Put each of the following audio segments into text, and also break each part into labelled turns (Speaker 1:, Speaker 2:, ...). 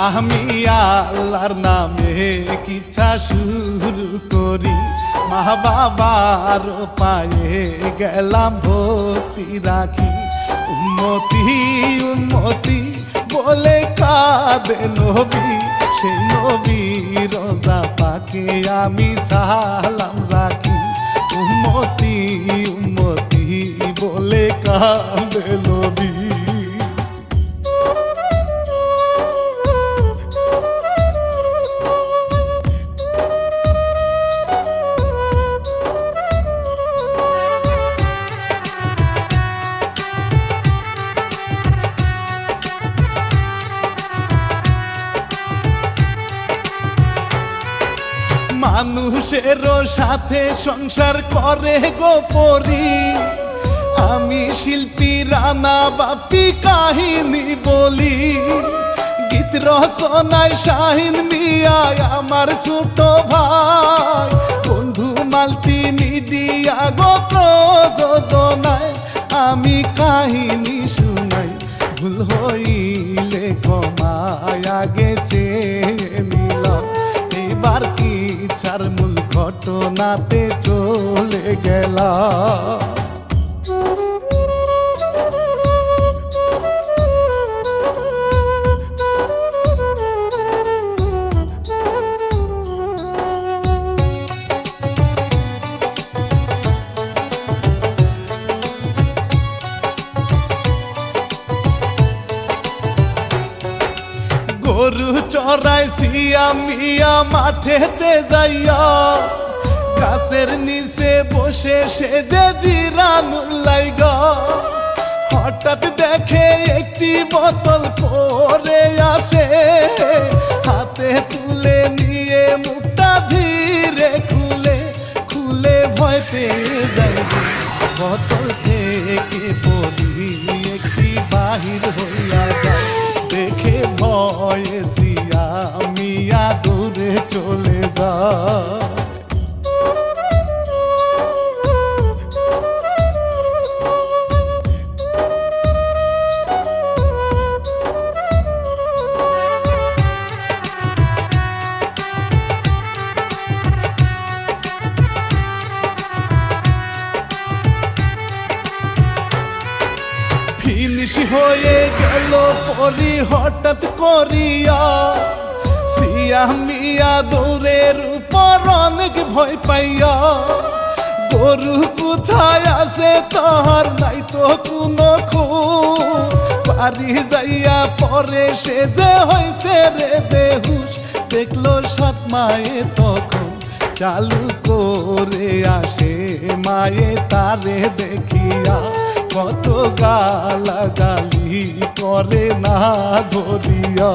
Speaker 1: আমি আল্লাহর নামে কিচ্ছা শুরু করি, মা বাবার পায়ে গেলাম ভক্তি রাখি। উম্মতি উম্মতি বলে কাঁদে নবী, সেই নবী রোজা পাকে আমি সালাম রাখি। উম্মতি উম্মতি বলে কাঁদে নবী। মানুষেরও সাথে সংসার করে গোপরি, আমি শিল্পী রানা বাপি কাহিনী বলি। গীত রচনায় শাহিন মিয়া আমার ছোট ভাই, বন্ধু মাল্টিমিডিয়া গো প্রযোজনায় আমি কাহিনী শুনাই। ভুল হইলে ক্ষমায় আগে চেয়ে নিলাম, এবার কি ছাড় মূল ঘটনাতে চলে গেলাম। গরু চড়াইছি আমিয়া মাঠেতে যাইয়া, গাছের নিচে বসে সেজে জিরানুর লাইগা। হঠাৎ দেখে একটি বোতল পড়ে আছে, হাতে তুলে নিয়ে মুখটা ধীরে খুলে খুলে ভয় পেয়ে যাইবে। বোতল থেকে পড়ি একটি বাহির হইয়া যায়, দেখে ভয়ে সিয়া মিয়া দূরে চলে যায়। ফিনিশ হয়ে গেল পরি হঠাৎ করিয়া, সিয়া মিয়া দৌড়ের উপর অনেক ভয় পাইয়া। গরু কোথায় আছে তাহার নাই তো কোনো খোঁজ, বাড়ি যাইয়া পরে সে যে হয়েছে রে বেহুশ। দেখলো সৎ মায়ে তখন চালু করে আসে, মায়ে তারে দেখিয়া কত গালাগালি করে না ধরিয়া।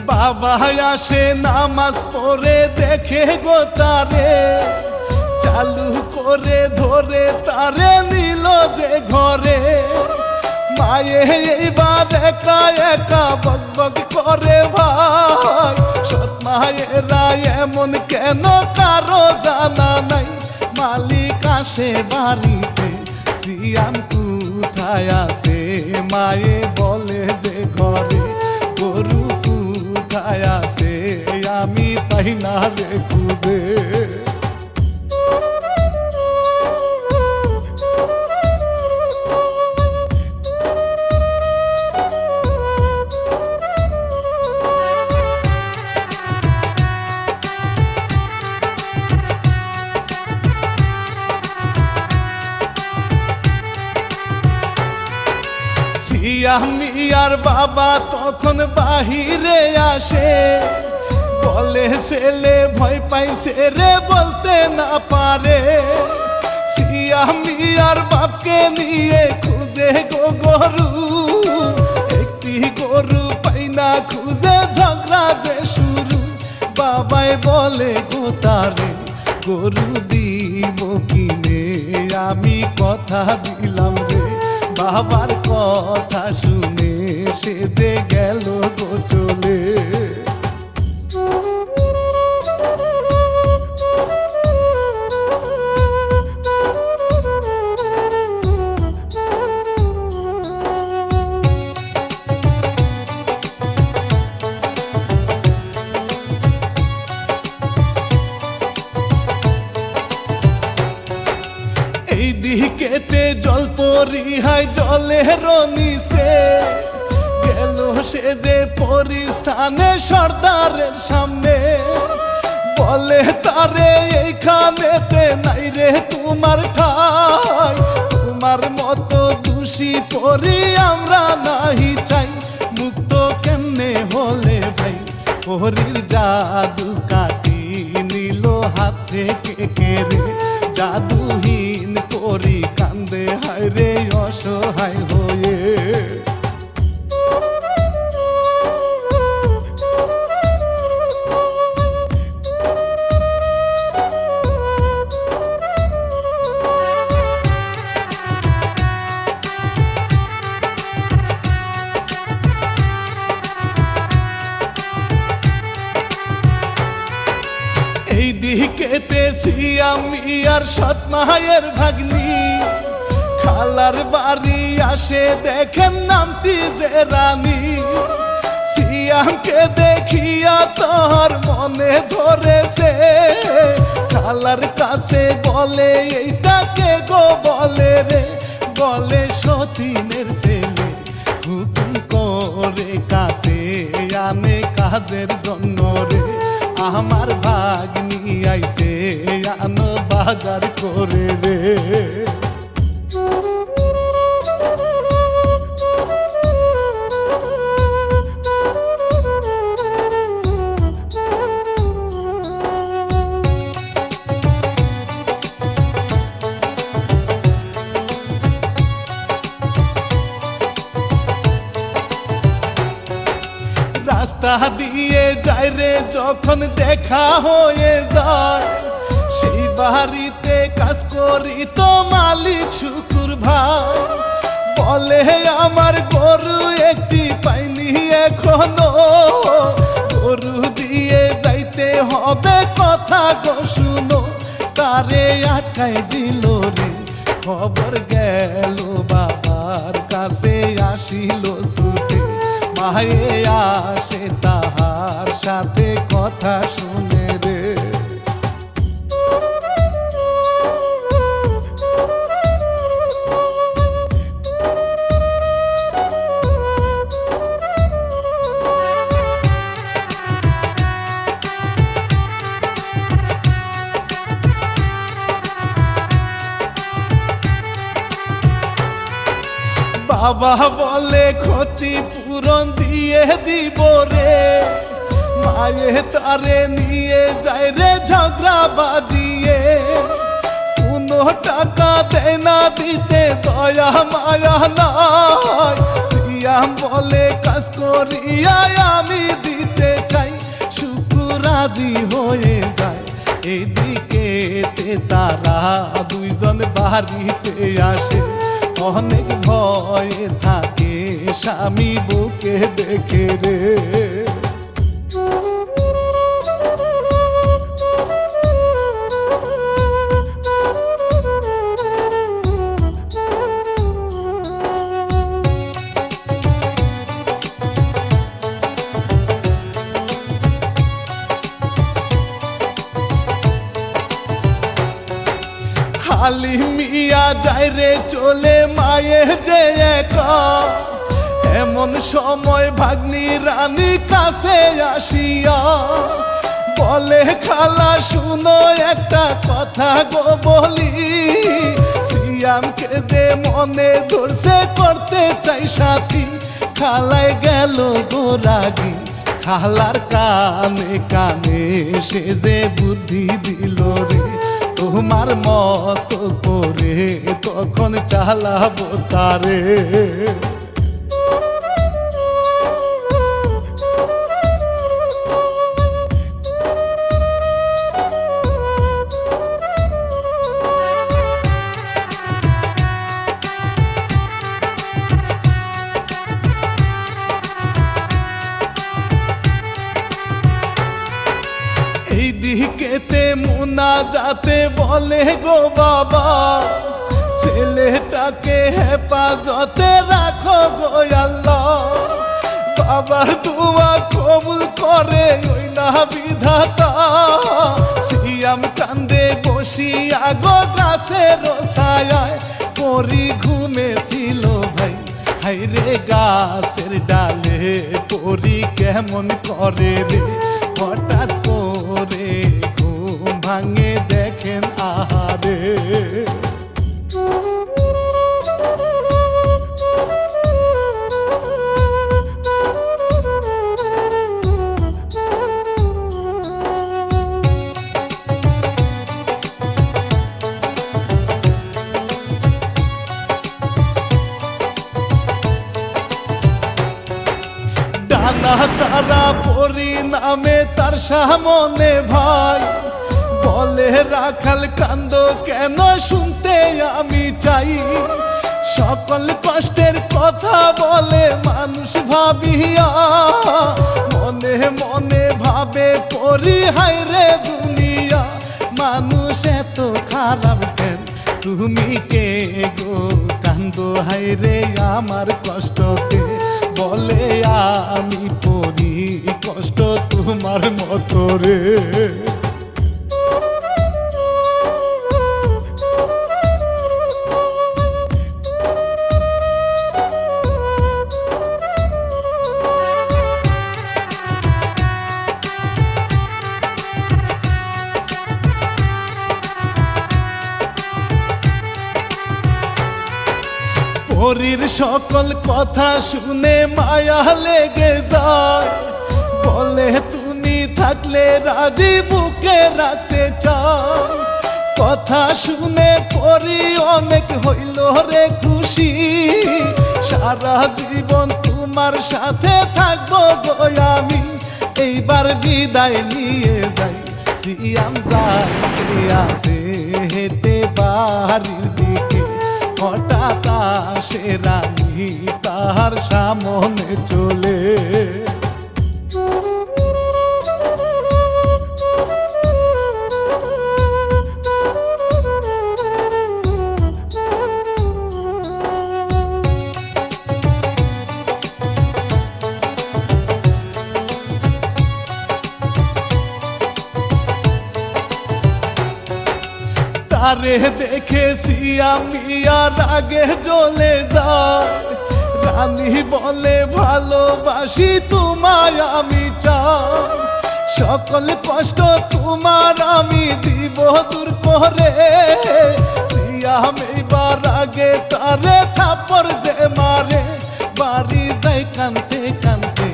Speaker 1: বাবা আসে নামাজ পড়ে দেখে গো তারে, চালু করে ধরে তারে নিল যে ঘরে। মায়ে এইবার একা একা বক বক করে ভাই, সৎ মায়েরা এমন কেন কারো জানা নাই। মালিক আসে বাড়িতে, সিয়াম কোথায় আছে, মায়ে বলে যে ঘরে। গরু কোথায় আছে আমি পাই না রে খুঁজে। মিয়ার বাবা তখন বাহিরে আসে, বলে ছেলে ভয় পাইছে রে বলতে না পারে। সিয়া মিয়ার বাপকে নিয়ে খুঁজে গো গরু, একটি গরু পাই না খুঁজে ঝগড়া যে শুরু। বাবাই বলে গো তারে গরু দিব কিনে আমি কথা দিলাম রে, বাবার কথা শুনে সে যে গেল গো চলে। এইদিকেতে জলপরি হাই জলের নিচে গেল সে যে পরিস্থানে সর্দারের সামনে, বলে তারে এইখানেতে নাই রে তোমার ঠাই, তোমার মতো দোষী পরি আমরা নাহি চাই। মুক্ত কেমনে হলে ভাই, পরির জাদু কাটি নিল হাত থেকে কেড়ে, জাদুহীন পরি কান্দে হায় রে অসহায় হয়ে। এইদিকেতে সিয়াম মিয়ার সৎ মায়ের ভাগ্নি, খালার বাড়ি আসে দেখেন নামটি যে রানী। সিয়ামকে দেখিয়া তার মনে ধরেছে, খালার কাছে বলে এইটাকে গো বলে রে, বলে সতীনের ছেলে, হুকুম করে কাছে আনে কাজের জন্য রে, আমার ভাগ্নি আইছে আনো বাজার করে রে। রাস্তা দিয়ে যায় রে যখন দেখা হয়ে যায়, সেই বাড়িতে কাজ করি তো মালিক শুকুর ভাই, বলে আমার গরু একটি পাইনি এখনো, গরু দিয়ে যাইতে হবে কথা গো শুনো, তারে আটকাই দিল রে, খবর গেল বাবার কাছে আসিল ছুটে, মায়ে আসে তাহার সাথে কথা শুনে রে। বাবা বলে ক্ষতি পূরণ দিয়ে দিব রে, মায়ে তারে নিয়ে যায় রে ঝগড়া বাজিয়ে, কোনো টাকা দেয় না দিতে দয়া মায়া নাই, সিয়াম বলে কাজ করিয়া আমি দিতে চাই, শুকুর রাজি হয়ে যায়। এইদিকে তারা দুইজন বাড়িতে আসে, অনেক ভয়ে থাকে স্বামী বুকে দেখে রে। হালি মিয়া যায় রে চলে মায়ে যে একা, এমন সময় ভাগ্নি রানী কাছে আসিয়া বলে খালা শুনো একটা কথা গো বলি, সিয়ামকে যে মনে ধরছে করতে চাই সাথী, খালায় গেল গো রাগি, খালার কানে কানে সে যে বুদ্ধি দিল রে, তোমার মতো করে তখন চালাবো তারে। যাতে বলে গো বাবা, ছেলেটাকে হেফাজতে রাখো গো আল্লাহ। বাবার দোয়া কবুল করে ওই না বিধাতা, সিয়াম কান্দে বসিয়া গো গাছের ছায়ায়, পরি ঘুমেছিল ভাই হাইরে গাছের ডালে, পরি কেমন করে রে হঠাৎ করে ঘুম ভাঙে দেখেন আহারে। ডানা সারা পরিণামে তার সামনে ভাই, বলে রাখাল কান্দ কেন শুনতে আমি চাই, সকল কষ্টের কথা বলে মানুষ ভাবিয়া, মনে মনে ভাবে পরি হায়রে দুনিয়া, মানুষ এত খারাপ কেন, তুমি কে গো কান্দ হায়রে আমার কষ্টকে, বলে আমি পরি কষ্ট তোমার মতো রে। পরীর সকল কথা শুনে মায়া লেগে যায়, বলে তুমি থাকলে রাজি বুকে রাখতে চাই, কথা শুনে পরি অনেক হইল রে খুশি, সারা জীবন তোমার সাথে থাকবো গো আমি, এইবার বিদায় নিয়ে যাই, সিয়াম যাইতে আসে হেঁটে বাড়ির দিকে, হঠাৎ আসে রানী তাহার সামনে চলে, তারে দেখে সিয়াম মিয়া রাগে জ্বলে যায়, রানী বলে ভালোবাসি তোমায় আমি চাই, সকল কষ্ট তোমার আমি দিব দূর করে, সিয়াম এইবার আগে তারে থাপ্পড় যে মারে, বাড়ি যাই কানতে কানতে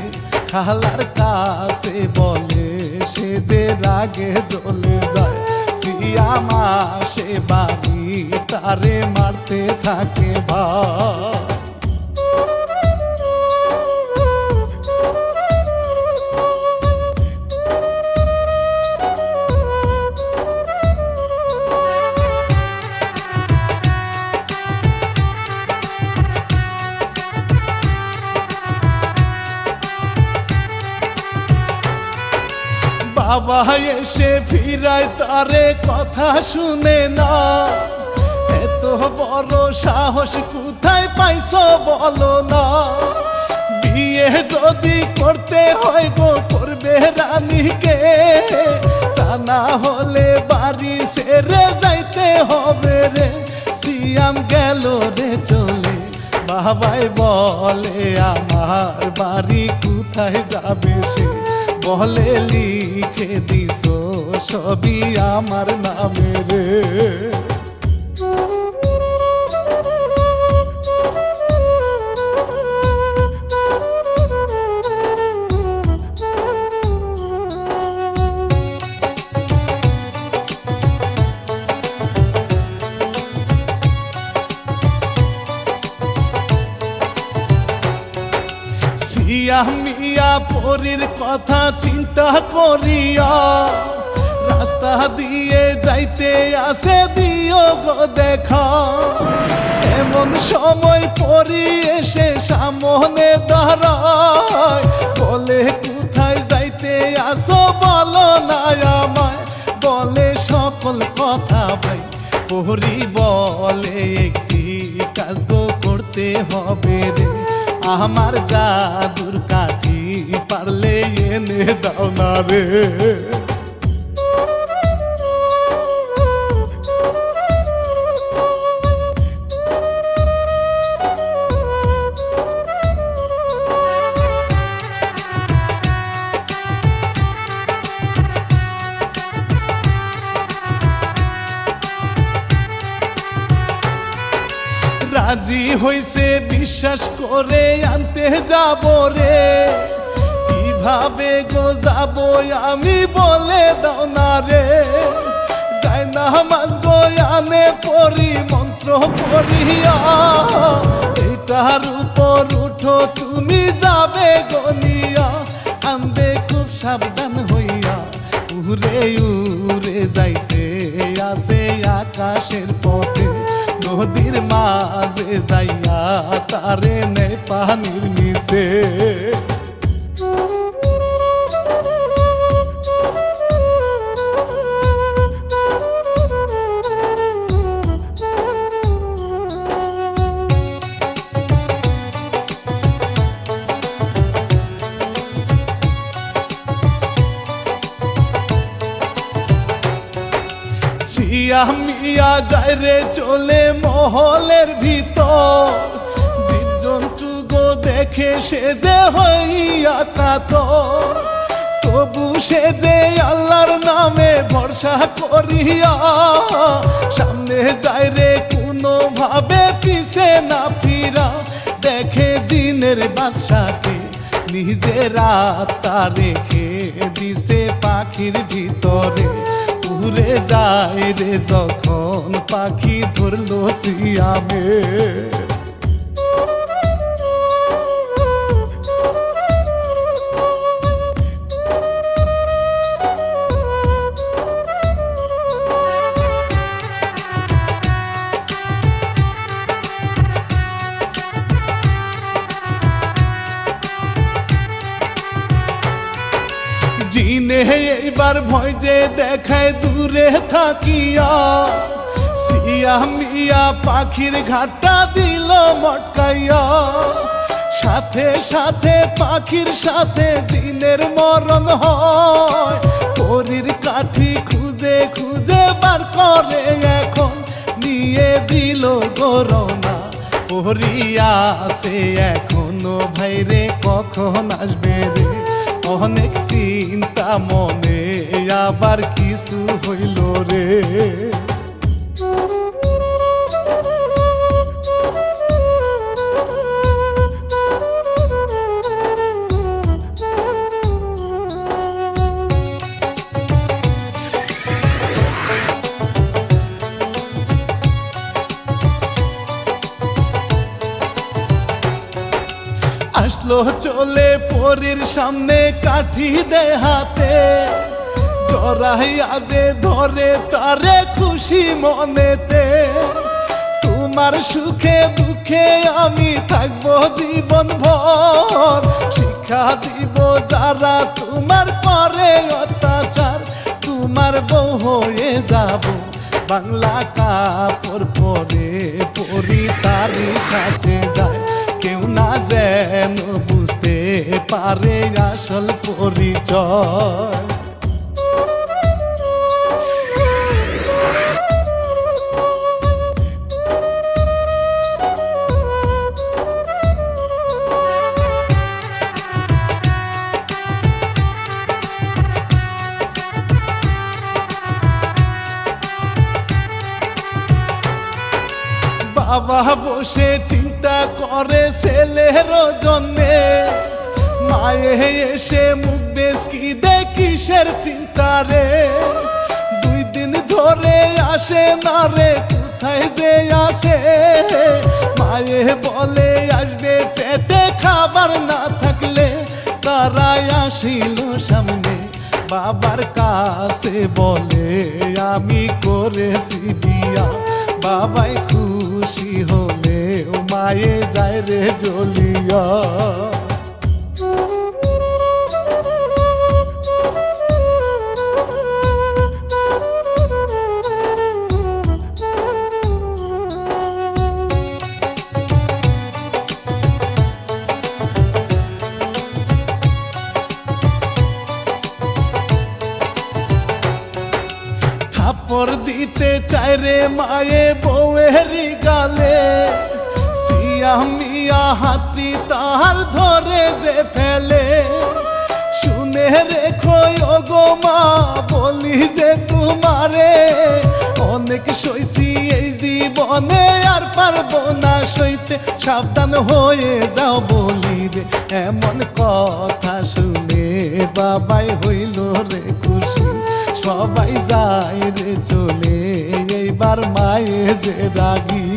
Speaker 1: খালার কাছে বলে, সে যে রাগে জ্বলে যায়, সিয়াম আসে বাড়ি তারে মারতে থাকে ভাই। বাবা এসে ফিরায় তারে কথা শুনে না, এত বড় সাহস কোথায় পাইছো বলো না, বিয়ে যদি করতে হয় গো করবে রানীকে, তা না হলে বাড়ি ছেড়ে যাইতে হবে রে, সিয়াম গেল রে চলে, বাবাই বলে আমার বাড়ি কোথায় যাবে সে, বলে লিখে দিছো সবই আমার নামে রে। সিয়াম মিয়া পরীর কথা চিন্তা করিয়া, রাস্তা দিয়ে যাইতে আসে দিও গো দেখা, এমন সময় পরি এসে সামনে দাঁড়ায়, বলে কোথায় যাইতে আসো বলো না আমায়, বলে সকল আমার জাদুর কাঠি পারলে এনে দাও না রে। রাজি হইছে বিশ্বাস করে আনতে যাব রে, কিভাবে গো যাব আমি বলে দাও না রে। যাই না মাস গো আনে পরি মন্ত্র পড়িয়া, এটার উপর উঠো তুমি যাবে গনিয়া। আনবে খুব সাবধান হইয়া, উড়ে উড়ে যাইতে আসে আকাশের পথে। নদীর মাঝে যাইয়া তারে নেই পানির নিচে। মিয়া যায় রে চলে মহলের ভিতর, জীবজন্তু গো দেখে সে যে হইয়া কাতর। তবু সে যে আল্লাহর নামে ভরসা করিয়া, সামনে যায় রে কোনো ভাবে পিছে না ফিরা। দেখে জিনের বাদশাকে নিজেরা তা রেখে দিছে পাখির ভিতরে। উড়ে যায় রে যখন পাখি ধরলো সিয়ামে। জিনে এইবার ভয় যে দেখায় দূরে থাকিয়া, সিয়া মিয়া পাখির ঘাটটা দিল মটকাইয়া। সাথে সাথে পাখির সাথে জিনের মরণ হয়, পরীর কাঠি খুঁজে খুঁজে বার করে এখন নিয়ে দিল গরনা। পরিয়া সে এখনো ভাইরে কখন আসবে রে। অনেক চিন্তা মনে আবার কিছু হইল রে। আসলো চলে পরীর সামনে কাঠি দে হাতে, জড়াইয়া যে ধরে তারে খুশি মনেতে। তোমার সুখে দুঃখে আমি থাকবো জীবন ভর, শিক্ষা দিব যারা তোমার করে অত্যাচার। তোমার বউ হয়ে যাব বাংলা কাপড় পরে, পরি তারই সাথে যায় কেউ না যেন বুঝতে পারে আসল পরিচয়। বাবা বসে চিন্তা করে ছেলের জন্যে, মায়ে এসে মুখ বেশকি দে কিসের চিন্তা রে। 2 দিন ধরে আসে না রে, কোথায় যে আসে। মায়ে বলে আসবে পেটে খাবার না থাকলে, তারাই আসিল সামনে বাবার কাছে বলে আমি করেছি বিয়া। বাবাই খুশি হলে মায়ে যায় রে জ্বলিয়া। কাপড় দিতে চায় রে মায়ে বউয়েরি গালে, সিয়া মিয়া হাতি তাহার ধরে যে ফেলে। শুনে রেখো ওগো মা বলি যে তোমারে, অনেক সইছি এই জীবনে আর পারবো না সইতে, সাবধান হয়ে যাও বলি রে। এমন কথা শুনে বাবাই হইল রে খুশি, সবাই যায় রে চলে, এইবার মায়ে যে রাগী।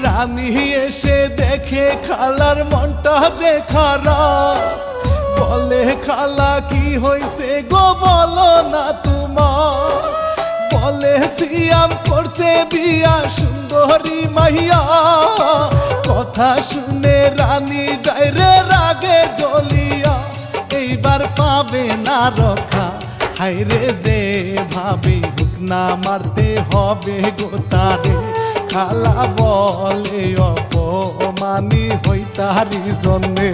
Speaker 1: রানী এসে দেখে খালার মনটা যে খারাপ, বলে খালা কি হইছে গো বলো না তোমার। বলে সিয়াম করছে বিয়া সুন্দরী মাইয়া, কথা শুনে রানী যায় রে রাগে জ্বলিয়া, এইবার পাবে না রক্ষা। হাইরে যে ভাবি হুক না মারতে হবে গো তারে, খালা বলে অপমানি হই তারি জন্যে।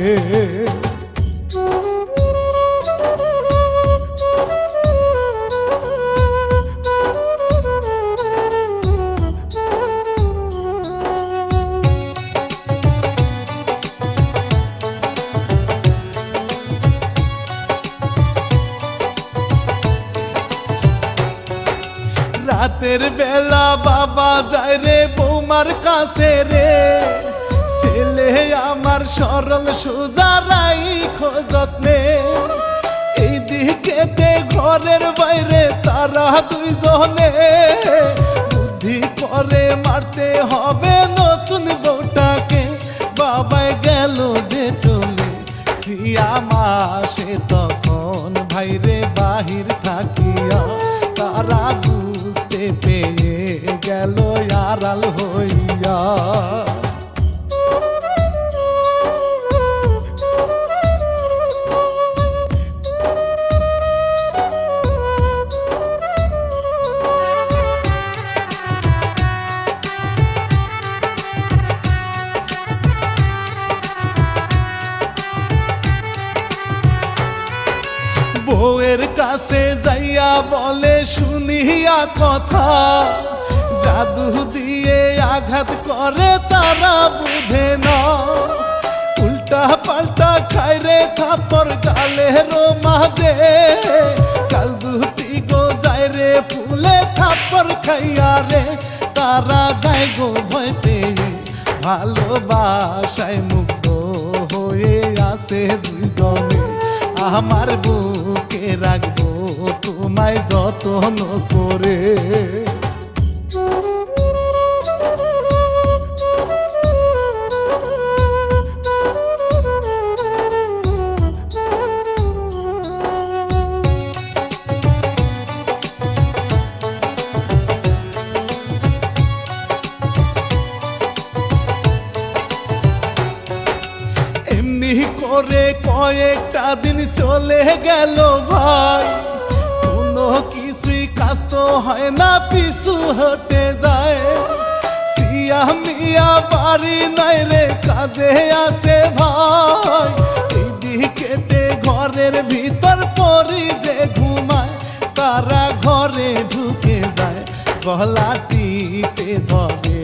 Speaker 1: রাতের বেলা বাবা যায় রে বৌমার কাছে রে, ছেলে আমার সরল সোজা রাই খোঁজতনে। এই দিকেতে ঘরের বাইরে তারা দুইজনে, বুদ্ধি করে মারতে হবে নতুন বউটাকে। বাবাই গেল যে চলে, সিয়াম আসে তখন ভাইরে বাহির থাকিয়া, তারা বুঝতে পেয়ে গেল আড়াল হইয়া। বউয়ের কাছে যাইয়া বলে শুনিয়া কথা, জাদু দিয়ে আঘাত করে তারা বুঝে না। উল্টা পাল্টা খায় রে থাপ্পড় গালের মাঝে, কাল দুটি গো যায় রে ফুলে থাপ্পড় খাইয়া রে, তারা যায় গো ভয় পেয়ে। ভালোবাসায় মুগ্ধ হয়ে আসে দুইজনে, আমার বুকে রাখবো তোমায় যত্ন করে। এমনি করে কয়েকটা দিন চলে গেল ভাই, কোনো কিছুই কাজ তো হয় না, পিছু হতে যায়। সিয়া মিয়া বাড়ি নাই রে কাজে আসে ভাই, এইদিকেতে ঘরের ভিতর পরি যে ঘুমায়, তারা ঘরে ঢুকে যায়, গলা টিপে ধরে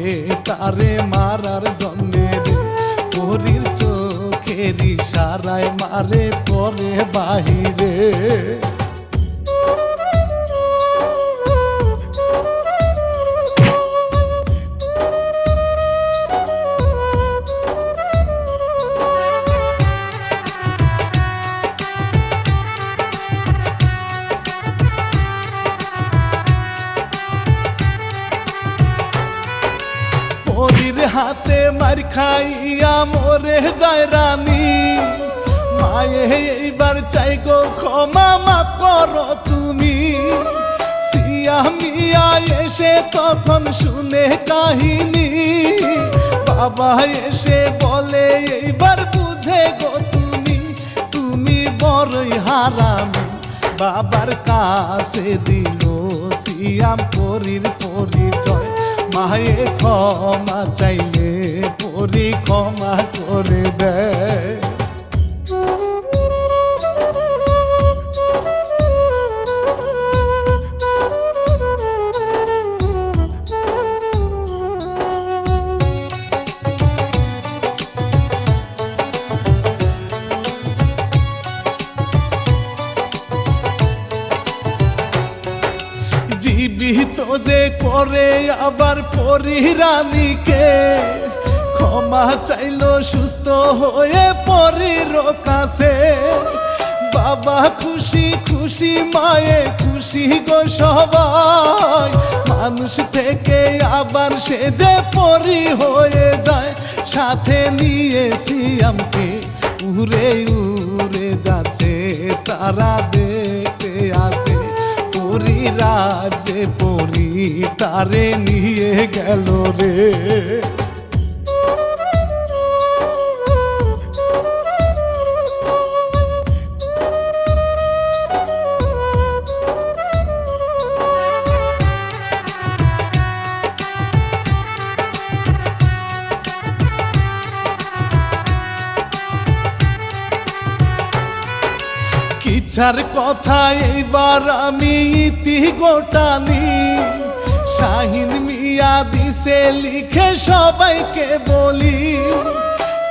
Speaker 1: তারে মারার জন্যে রে। পরির চোখের ইশারায় মারে পরে বাহিরে। পরির হাতে মার খাইয়া মরে যায় রানী, মায়ে এইবার চাই গো ক্ষমা মাফ করো তুমি। সিয়া মিয়া এসে তখন শুনে কাহিনী, বাবা এসে বলে এইবার বুঝে গো তুমি, হারামি বাবার কাছে দিল সিয়াম পরীর পরিচয়। মায়ে ক্ষমা চাইলে পরি ক্ষমা করে দেয়। জীবিত যে করে আবার পরিরানীকে ক্ষমা চাইল সুস্থ হয়ে পরির কাছে। বাবা খুশি খুশি মায়ে খুশি গো সবাই, মানুষ থেকে আবার সে যে পরি হয়ে যায়। সাথে নিয়ে সিয়ামকে উড়ে উড়ে যাচ্ছে তারা দেখতে আসে। পরি রাজ্যে পরি তারে নিয়ে গেল রে। ইচ্ছার কথা এইবার আমি ইতি গোটানি, শাহিন মিয়া দিছে লিখে সবাইকে বলি।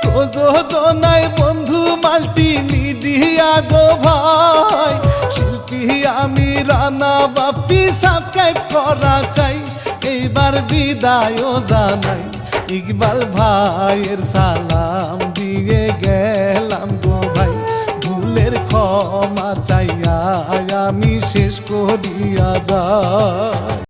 Speaker 1: প্রযোজনায় বন্ধু মাল্টি মিডিয়া গো ভাই, শিল্পী আমি রানা বাপ্পি সাবস্ক্রাইব করা চাই। এইবার বিদায়ও জানাই, ইকবাল ভাইয়ের সালাম দিয়ে গেলাম গো ভাই। ভুলের ক্ষমা চাইয়া আমি শেষ করিয়া যাই।